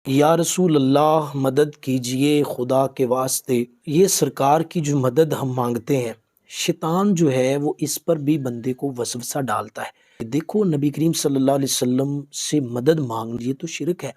یا رسول اللہ مدد کیجئے خدا کے واسطے، یہ سرکار کی جو مدد ہم مانگتے ہیں، شیطان جو ہے وہ اس پر بھی بندے کو وسوسہ ڈالتا ہے۔ دیکھو نبی کریم صلی اللہ علیہ وسلم سے مدد مانگنا یہ تو شرک ہے۔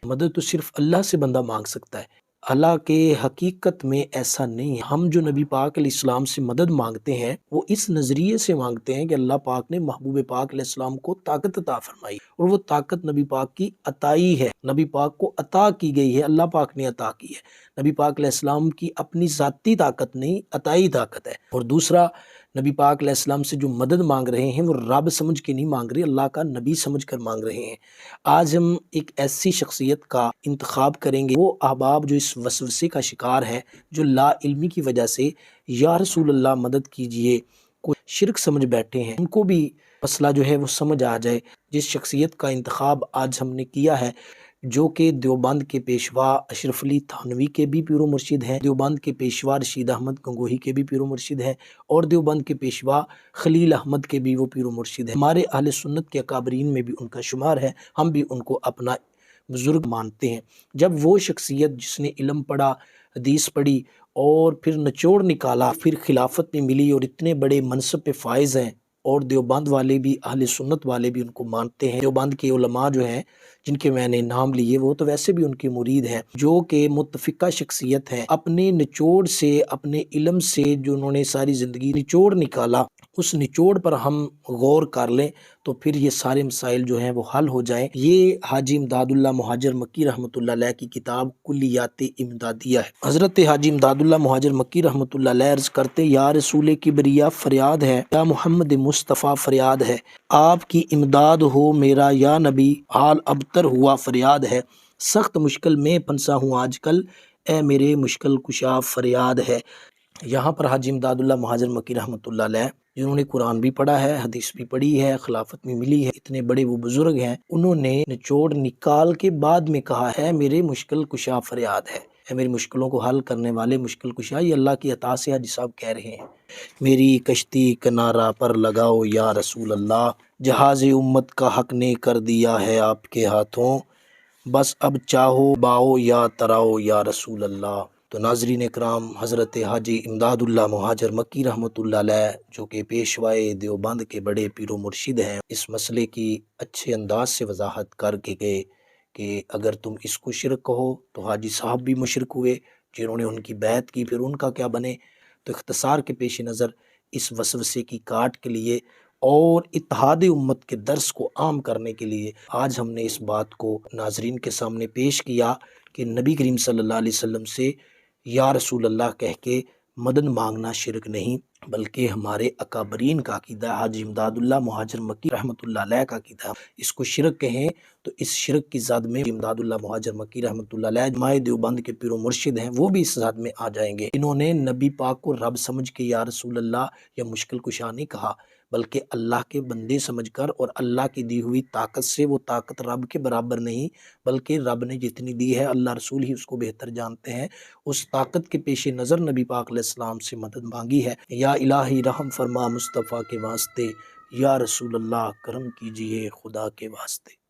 مدد تو صرف اللہ سے بندہ مانگ سکتا ہے، اللہ کے حقیقت میں ایسا نہیں ہے۔ ہم جو نبی پاک علیہ السلام سے مدد مانگتے ہیں وہ اس نظریے سے مانگتے ہیں کہ اللہ پاک نے محبوب پاک علیہ السلام کو طاقت عطا فرمائی، اور وہ طاقت نبی پاک کی عطائی ہے، نبی پاک کو عطا کی گئی ہے، اللہ پاک نے عطا کی ہے۔ نبی پاک علیہ السلام کی اپنی ذاتی طاقت نہیں، عطائی طاقت ہے۔ اور دوسرا، نبی پاک علیہ السلام سے جو مدد مانگ رہے ہیں وہ رب سمجھ کے نہیں مانگ رہے، اللہ کا نبی سمجھ کر مانگ رہے ہیں۔ آج ہم ایک ایسی شخصیت کا انتخاب کریں گے، وہ احباب جو اس وسوسے کا شکار ہیں، جو لا علمی کی وجہ سے یا رسول اللہ مدد کیجئے کو شرک سمجھ بیٹھے ہیں، ان کو بھی مسئلہ جو ہے وہ سمجھ آ جائے۔ جس شخصیت کا انتخاب آج ہم نے کیا ہے، جو کہ دیوبند کے پیشوا اشرف علی تھانوی کے بھی پیر و مرشد ہیں، دیوبند کے پیشوا رشید احمد گنگوہی کے بھی پیر و مرشد ہیں، اور دیوبند کے پیشوا خلیل احمد کے بھی وہ پیر و مرشد ہیں۔ ہمارے اہل سنت کے اکابرین میں بھی ان کا شمار ہے، ہم بھی ان کو اپنا بزرگ مانتے ہیں۔ جب وہ شخصیت جس نے علم پڑھا، حدیث پڑھی اور پھر نچوڑ نکالا، پھر خلافت میں ملی اور اتنے بڑے منصب پہ فائز ہیں، اور دیوبند والے بھی، اہل سنت والے بھی ان کو مانتے ہیں۔ دیوبند کے علماء جو ہیں جن کے میں نے نام لیے، وہ تو ویسے بھی ان کے مرید ہیں، جو کہ متفقہ شخصیت ہیں۔ اپنے نچوڑ سے، اپنے علم سے جو انہوں نے ساری زندگی نچوڑ نکالا، اس نچوڑ پر ہم غور کر لیں تو پھر یہ سارے مسائل جو ہیں وہ حل ہو جائیں۔ یہ حاجی امداد اللہ مہاجر مکی رحمۃ اللہ علیہ کی کتاب کلیات امدادیہ ہے۔ حضرت حاجی امداد اللہ مہاجر مکی رحمۃ اللہ علیہ عرض کرتے، یا رسول کبریا فریاد ہے، یا محمد مصطفیٰ فریاد ہے، آپ کی امداد ہو میرا یا نبی حال ابتر ہوا فریاد ہے، سخت مشکل میں پھنسا ہوں آج کل، اے میرے مشکل کشا فریاد ہے۔ یہاں پر حاجی امداد اللہ مہاجر مکی رحمۃ اللہ علیہ، جنہوں نے قرآن بھی پڑھا ہے، حدیث بھی پڑھی ہے، خلافت میں ملی ہے، اتنے بڑے وہ بزرگ ہیں، انہوں نے نچوڑ نکال کے بعد میں کہا ہے میرے مشکل کشا فریاد ہے، اے میری مشکلوں کو حل کرنے والے مشکل کشا۔ یہ اللہ کی عطا سے حاجی صاحب کہہ رہے ہیں۔ میری کشتی کنارہ پر لگاؤ یا رسول اللہ، جہاز امت کا حق نے کر دیا ہے آپ کے ہاتھوں، بس اب چاہو باؤ یا تراؤ یا رسول اللہ۔ تو ناظرین اکرام، حضرت حاجی امداد اللہ مہاجر مکی رحمۃ اللہ علیہ، جو کہ پیشوائے دیوبند کے بڑے پیر و مرشد ہیں، اس مسئلے کی اچھے انداز سے وضاحت کر کے گئے کہ اگر تم اس کو شرک کہو تو حاجی صاحب بھی مشرک ہوئے، جنہوں نے ان کی بیعت کی، پھر ان کا کیا بنے۔ تو اختصار کے پیش نظر اس وسوسے کی کاٹ کے لیے اور اتحاد امت کے درس کو عام کرنے کے لیے آج ہم نے اس بات کو ناظرین کے سامنے پیش کیا کہ نبی کریم صلی اللہ علیہ وسلم سے یا رسول اللہ کہہ کے مدد مانگنا شرک نہیں، بلکہ ہمارے اکابرین کا عقیدہ، حاجی امداد اللہ مہاجر مکی رحمۃ اللہ علیہ کا عقیدہ۔ اس کو شرک کہیں تو اس شرک کی زد میں امداد اللہ مہاجر مکی رحمۃ اللہ علیہ جماعت دیوبند کے پیر و مرشد ہیں، وہ بھی اس زد میں آ جائیں گے۔ انہوں نے نبی پاک کو رب سمجھ کے یا رسول اللہ یا مشکل کشا نہیں کہا، بلکہ اللہ کے بندے سمجھ کر، اور اللہ کی دی ہوئی طاقت سے، وہ طاقت رب کے برابر نہیں، بلکہ رب نے جتنی دی ہے اللہ رسول ہی اس کو بہتر جانتے ہیں، اس طاقت کے پیش نظر نبی پاک علیہ السلام سے مدد مانگی ہے۔ یا الہی رحم فرما مصطفیٰ کے واسطے، یا رسول اللہ کرم کیجئے خدا کے واسطے۔